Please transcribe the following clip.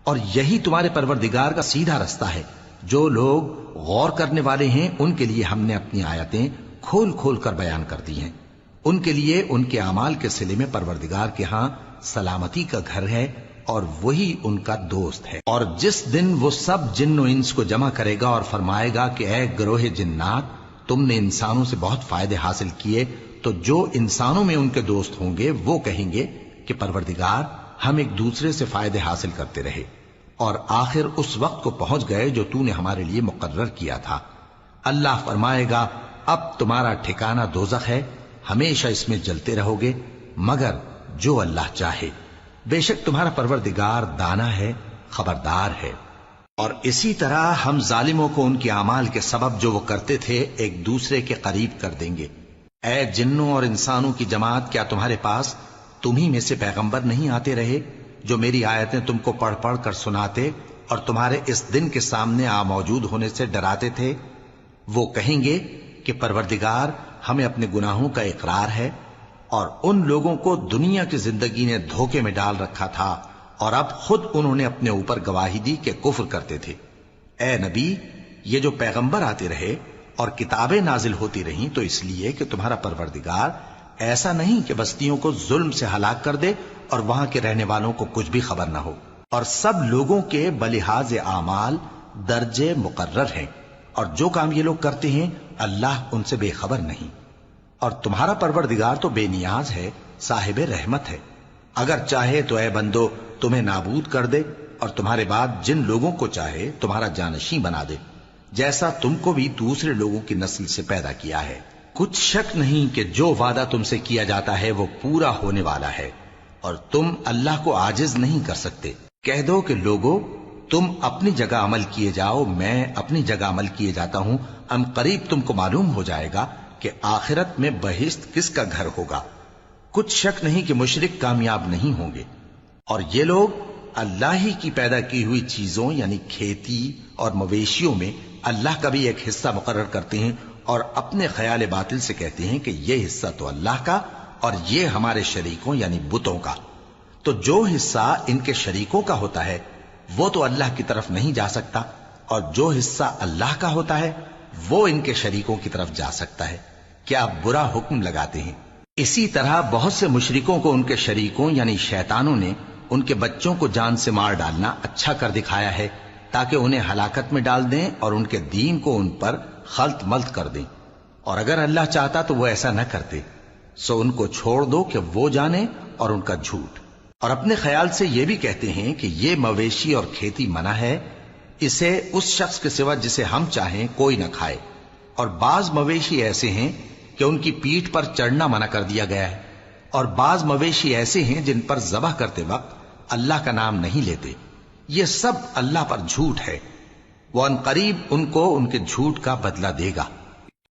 اور یہی تمہارے پروردگار کا سیدھا رستہ ہے۔ جو لوگ غور کرنے والے ہیں ان کے لیے ہم نے اپنی آیتیں کھول کھول کر بیان کر دی ہیں۔ ان کے لیے ان کے اعمال کے صلے میں پروردگار کے ہاں سلامتی کا گھر ہے اور وہی ان کا دوست ہے۔ اور جس دن وہ سب جن و انس کو جمع کرے گا اور فرمائے گا کہ اے گروہ جنات، تم نے انسانوں سے بہت فائدے حاصل کیے، تو جو انسانوں میں ان کے دوست ہوں گے وہ کہیں گے کہ پروردگار ہم ایک دوسرے سے فائدے حاصل کرتے رہے اور آخر اس وقت کو پہنچ گئے جو تو نے ہمارے لیے مقرر کیا تھا۔ اللہ فرمائے گا اب تمہارا ٹھکانہ دوزخ ہے، ہمیشہ اس میں جلتے رہو گے مگر جو اللہ چاہے، بے شک تمہارا پروردگار دانا ہے، خبردار ہے۔ اور اسی طرح ہم ظالموں کو ان کے اعمال کے سبب جو وہ کرتے تھے ایک دوسرے کے قریب کر دیں گے۔ اے جنوں اور انسانوں کی جماعت، کیا تمہارے پاس تمہیں میں سے پیغمبر نہیں آتے رہے جو میری آیتیں تم کو پڑھ پڑھ کر سناتے اور تمہارے اس دن کے سامنے موجود ہونے سے ڈراتے تھے؟ وہ کہیں گے کہ پروردگار ہمیں اپنے گناہوں کا اقرار ہے، اور ان لوگوں کو دنیا کی زندگی نے دھوکے میں ڈال رکھا تھا اور اب خود انہوں نے اپنے اوپر گواہی دی کہ کفر کرتے تھے۔ اے نبی، یہ جو پیغمبر آتے رہے اور کتابیں نازل ہوتی رہیں تو اس لیے کہ تمہارا پروردگار ایسا نہیں کہ بستیوں کو ظلم سے ہلاک کر دے اور وہاں کے رہنے والوں کو کچھ بھی خبر نہ ہو، اور سب لوگوں کے بلحاظ اعمال درجے مقرر ہیں، اور جو کام یہ لوگ کرتے ہیں اللہ ان سے بے خبر نہیں۔ اور تمہارا پروردگار تو بے نیاز ہے، صاحب رحمت ہے، اگر چاہے تو اے بندو تمہیں نابود کر دے اور تمہارے بعد جن لوگوں کو چاہے تمہارا جانشین بنا دے، جیسا تم کو بھی دوسرے لوگوں کی نسل سے پیدا کیا ہے۔ کچھ شک نہیں کہ جو وعدہ تم سے کیا جاتا ہے وہ پورا ہونے والا ہے، اور تم اللہ کو عاجز نہیں کر سکتے۔ کہہ دو کہ لوگو تم اپنی جگہ عمل کیے جاؤ، میں اپنی جگہ عمل کیے جاتا ہوں، ان قریب تم کو معلوم ہو جائے گا کہ آخرت میں بہشت کس کا گھر ہوگا۔ کچھ شک نہیں کہ مشرک کامیاب نہیں ہوں گے۔ اور یہ لوگ اللہ ہی کی پیدا کی ہوئی چیزوں یعنی کھیتی اور مویشیوں میں اللہ کا بھی ایک حصہ مقرر کرتے ہیں اور اپنے خیال باطل سے کہتے ہیں کہ یہ حصہ تو اللہ کا اور یہ ہمارے شریکوں یعنی بتوں کا۔ تو جو حصہ ان کے شریکوں کا ہوتا ہے وہ تو اللہ کی طرف نہیں جا سکتا، اور جو حصہ اللہ کا ہوتا ہے وہ ان کے شریکوں کی طرف جا سکتا ہے۔ کیا برا حکم لگاتے ہیں۔ اسی طرح بہت سے مشرکوں کو ان کے شریکوں یعنی شیطانوں نے ان کے بچوں کو جان سے مار ڈالنا اچھا کر دکھایا ہے تاکہ انہیں ہلاکت میں ڈال دیں اور ان کے دین کو ان پر خلط ملط کر دیں، اور اگر اللہ چاہتا تو وہ ایسا نہ کرتے۔ سو ان کو چھوڑ دو کہ وہ جانے اور ان کا جھوٹ۔ اور اپنے خیال سے یہ بھی کہتے ہیں کہ یہ مویشی اور کھیتی منع ہے، اسے اس شخص کے سوا جسے ہم چاہیں کوئی نہ کھائے، اور بعض مویشی ایسے ہیں کہ ان کی پیٹھ پر چڑھنا منع کر دیا گیا ہے، اور بعض مویشی ایسے ہیں جن پر ذبح کرتے وقت اللہ کا نام نہیں لیتے۔ یہ سب اللہ پر جھوٹ ہے، وہ ان قریب ان کو ان کے جھوٹ کا بدلہ دے گا۔